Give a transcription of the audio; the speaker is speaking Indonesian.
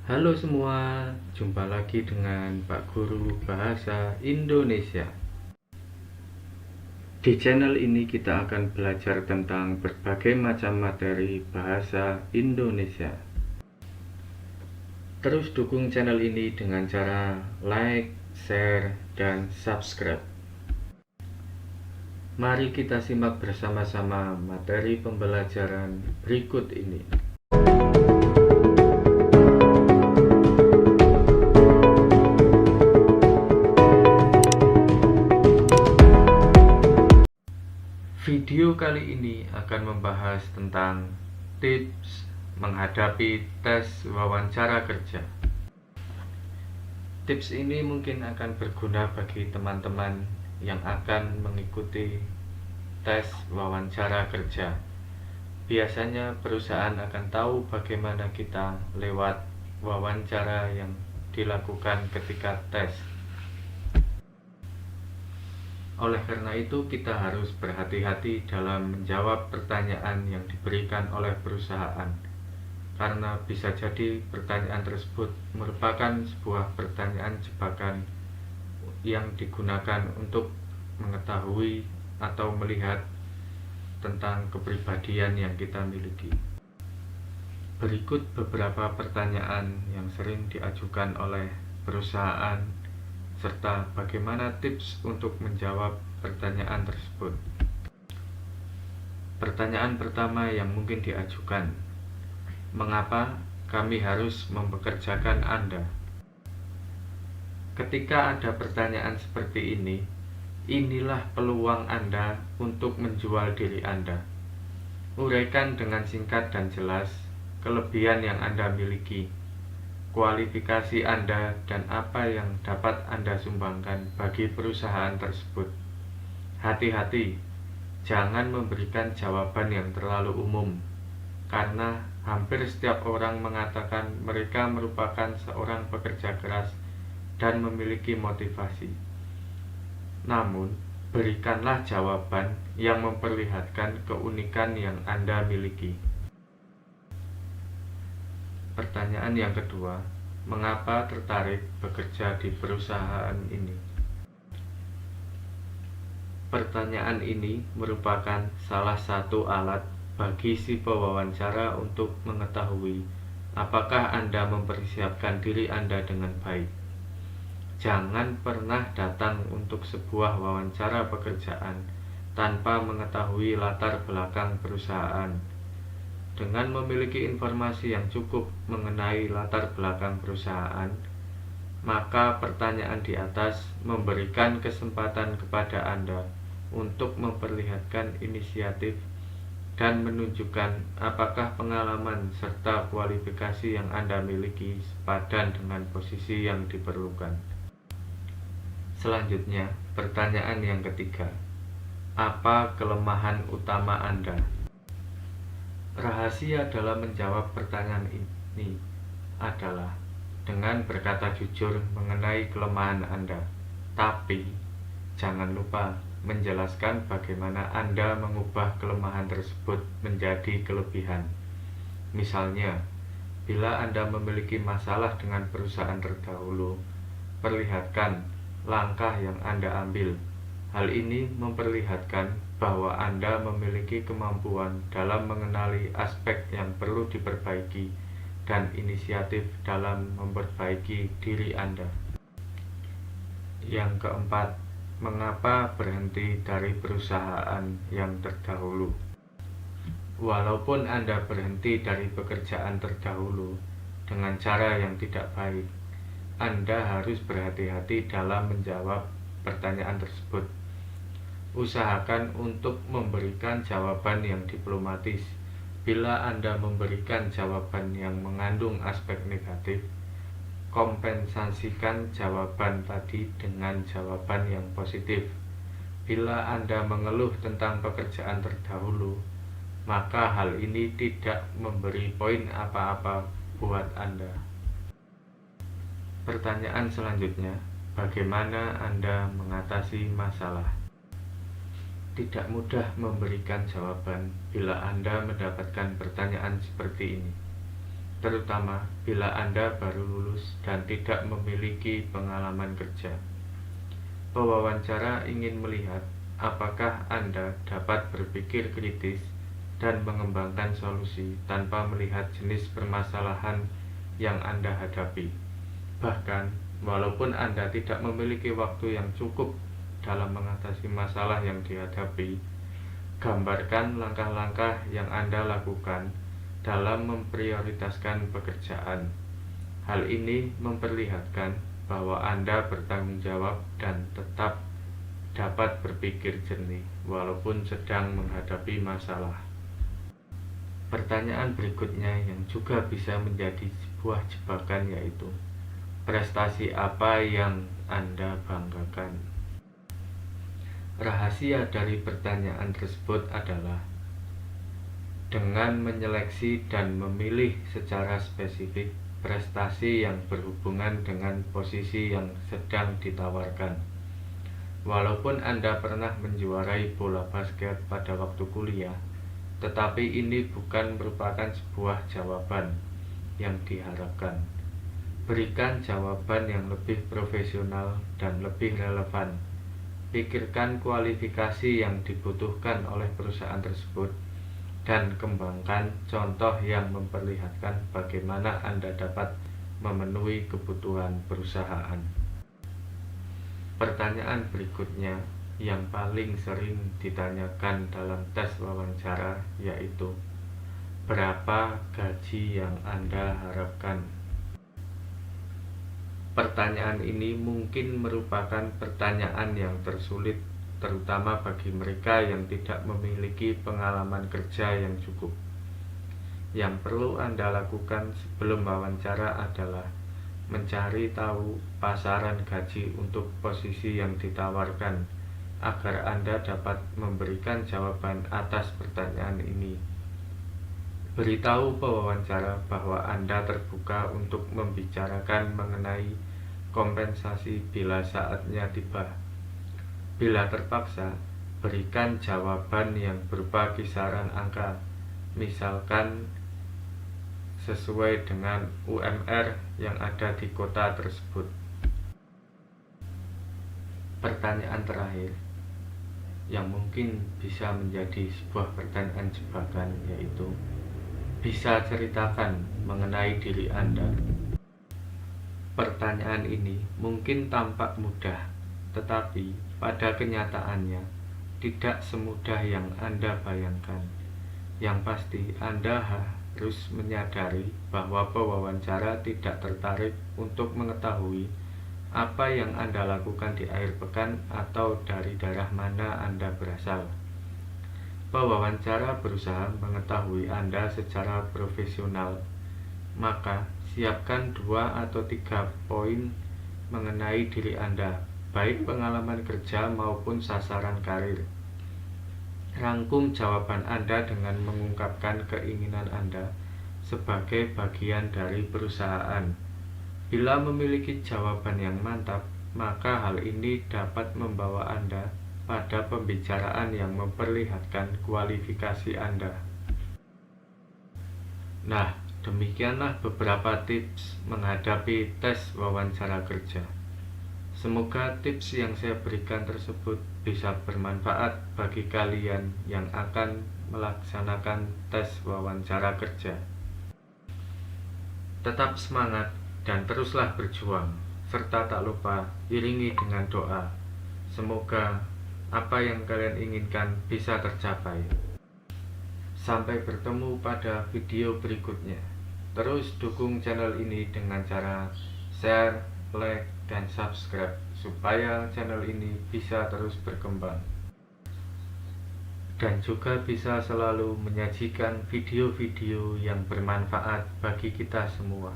Halo semua, jumpa lagi dengan Pak Guru Bahasa Indonesia. Di channel ini kita akan belajar tentang berbagai macam materi bahasa Indonesia. Terus dukung channel ini dengan cara like, share, dan subscribe. Mari kita simak bersama-sama materi pembelajaran berikut ini. Video kali ini akan membahas tentang tips menghadapi tes wawancara kerja. Tips ini mungkin akan berguna bagi teman-teman yang akan mengikuti tes wawancara kerja. Biasanya perusahaan akan tahu bagaimana kita lewat wawancara yang dilakukan ketika tes. Oleh karena itu, kita harus berhati-hati dalam menjawab pertanyaan yang diberikan oleh perusahaan, karena bisa jadi pertanyaan tersebut merupakan sebuah pertanyaan jebakan yang digunakan untuk mengetahui atau melihat tentang kepribadian yang kita miliki. Berikut beberapa pertanyaan yang sering diajukan oleh perusahaan serta bagaimana tips untuk menjawab pertanyaan tersebut. Pertanyaan pertama yang mungkin diajukan, mengapa kami harus mempekerjakan Anda? Ketika ada pertanyaan seperti ini, inilah peluang Anda untuk menjual diri Anda. Uraikan dengan singkat dan jelas kelebihan yang Anda miliki, kualifikasi Anda, dan apa yang dapat Anda sumbangkan bagi perusahaan tersebut. Hati-hati, jangan memberikan jawaban yang terlalu umum, karena hampir setiap orang mengatakan mereka merupakan seorang pekerja keras dan memiliki motivasi. Namun, berikanlah jawaban yang memperlihatkan keunikan yang Anda miliki. Pertanyaan yang kedua, mengapa tertarik bekerja di perusahaan ini? Pertanyaan ini merupakan salah satu alat bagi si pewawancara untuk mengetahui apakah Anda mempersiapkan diri Anda dengan baik. Jangan pernah datang untuk sebuah wawancara pekerjaan tanpa mengetahui latar belakang perusahaan. Dengan memiliki informasi yang cukup mengenai latar belakang perusahaan, maka pertanyaan di atas memberikan kesempatan kepada Anda untuk memperlihatkan inisiatif dan menunjukkan apakah pengalaman serta kualifikasi yang Anda miliki sepadan dengan posisi yang diperlukan. Selanjutnya, pertanyaan yang ketiga, apa kelemahan utama Anda? Rahasia dalam menjawab pertanyaan ini adalah dengan berkata jujur mengenai kelemahan Anda, tapi jangan lupa menjelaskan bagaimana Anda mengubah kelemahan tersebut menjadi kelebihan. Misalnya, bila Anda memiliki masalah dengan perusahaan terdahulu, perlihatkan langkah yang Anda ambil. Hal ini memperlihatkan bahwa Anda memiliki kemampuan dalam mengenali aspek yang perlu diperbaiki dan inisiatif dalam memperbaiki diri Anda. Yang keempat, mengapa berhenti dari perusahaan yang terdahulu? Walaupun Anda berhenti dari pekerjaan terdahulu dengan cara yang tidak baik, Anda harus berhati-hati dalam menjawab pertanyaan tersebut. Usahakan untuk memberikan jawaban yang diplomatis. Bila Anda memberikan jawaban yang mengandung aspek negatif, kompensasikan jawaban tadi dengan jawaban yang positif. Bila Anda mengeluh tentang pekerjaan terdahulu, maka hal ini tidak memberi poin apa-apa buat Anda. Pertanyaan selanjutnya, bagaimana Anda mengatasi masalah? Tidak mudah memberikan jawaban bila Anda mendapatkan pertanyaan seperti ini. terutama bila Anda baru lulus dan tidak memiliki pengalaman kerja. Pewawancara ingin melihat apakah Anda dapat berpikir kritis dan mengembangkan solusi tanpa melihat jenis permasalahan yang Anda hadapi. Bahkan, walaupun Anda tidak memiliki waktu yang cukup dalam mengatasi masalah yang dihadapi, gambarkan langkah-langkah yang Anda lakukan dalam memprioritaskan pekerjaan. Hal ini memperlihatkan bahwa Anda bertanggung jawab dan tetap dapat berpikir jernih walaupun sedang menghadapi masalah. Pertanyaan berikutnya yang juga bisa menjadi sebuah jebakan yaitu, prestasi apa yang Anda banggakan? Rahasia dari pertanyaan tersebut adalah dengan menyeleksi dan memilih secara spesifik prestasi yang berhubungan dengan posisi yang sedang ditawarkan. Walaupun Anda pernah menjuarai bola basket pada waktu kuliah, tetapi ini bukan merupakan sebuah jawaban yang diharapkan. Berikan jawaban yang lebih profesional dan lebih relevan. Pikirkan kualifikasi yang dibutuhkan oleh perusahaan tersebut dan kembangkan contoh yang memperlihatkan bagaimana Anda dapat memenuhi kebutuhan perusahaan. Pertanyaan berikutnya yang paling sering ditanyakan dalam tes wawancara yaitu, berapa gaji yang Anda harapkan? Pertanyaan ini mungkin merupakan pertanyaan yang tersulit, terutama bagi mereka yang tidak memiliki pengalaman kerja yang cukup. Yang perlu Anda lakukan sebelum wawancara adalah mencari tahu pasaran gaji untuk posisi yang ditawarkan, agar Anda dapat memberikan jawaban atas pertanyaan ini. Beritahu pewawancara bahwa Anda terbuka untuk membicarakan mengenai kompensasi bila saatnya tiba. Bila terpaksa, berikan jawaban yang berupa kisaran angka, misalkan sesuai dengan UMR yang ada di kota tersebut. Pertanyaan terakhir yang mungkin bisa menjadi sebuah pertanyaan jebakan yaitu, bisa ceritakan mengenai diri Anda? Pertanyaan ini mungkin tampak mudah, tetapi pada kenyataannya tidak semudah yang Anda bayangkan. Yang pasti Anda harus menyadari bahwa pewawancara tidak tertarik untuk mengetahui apa yang Anda lakukan di akhir pekan atau dari daerah mana Anda berasal. Pewawancara berusaha mengetahui Anda secara profesional, maka siapkan 2 atau 3 poin mengenai diri Anda, baik pengalaman kerja maupun sasaran karir. Rangkum jawaban Anda dengan mengungkapkan keinginan Anda sebagai bagian dari perusahaan. Bila memiliki jawaban yang mantap, maka hal ini dapat membawa Anda pada pembicaraan yang memperlihatkan kualifikasi Anda. Nah, demikianlah beberapa tips menghadapi tes wawancara kerja. Semoga tips yang saya berikan tersebut bisa bermanfaat bagi kalian yang akan melaksanakan tes wawancara kerja. Tetap semangat dan teruslah berjuang, serta tak lupa iringi dengan doa. Semoga apa yang kalian inginkan bisa tercapai. Sampai bertemu pada video berikutnya. Terus dukung channel ini dengan cara share, like, dan subscribe supaya channel ini bisa terus berkembang dan juga bisa selalu menyajikan video-video yang bermanfaat bagi kita semua.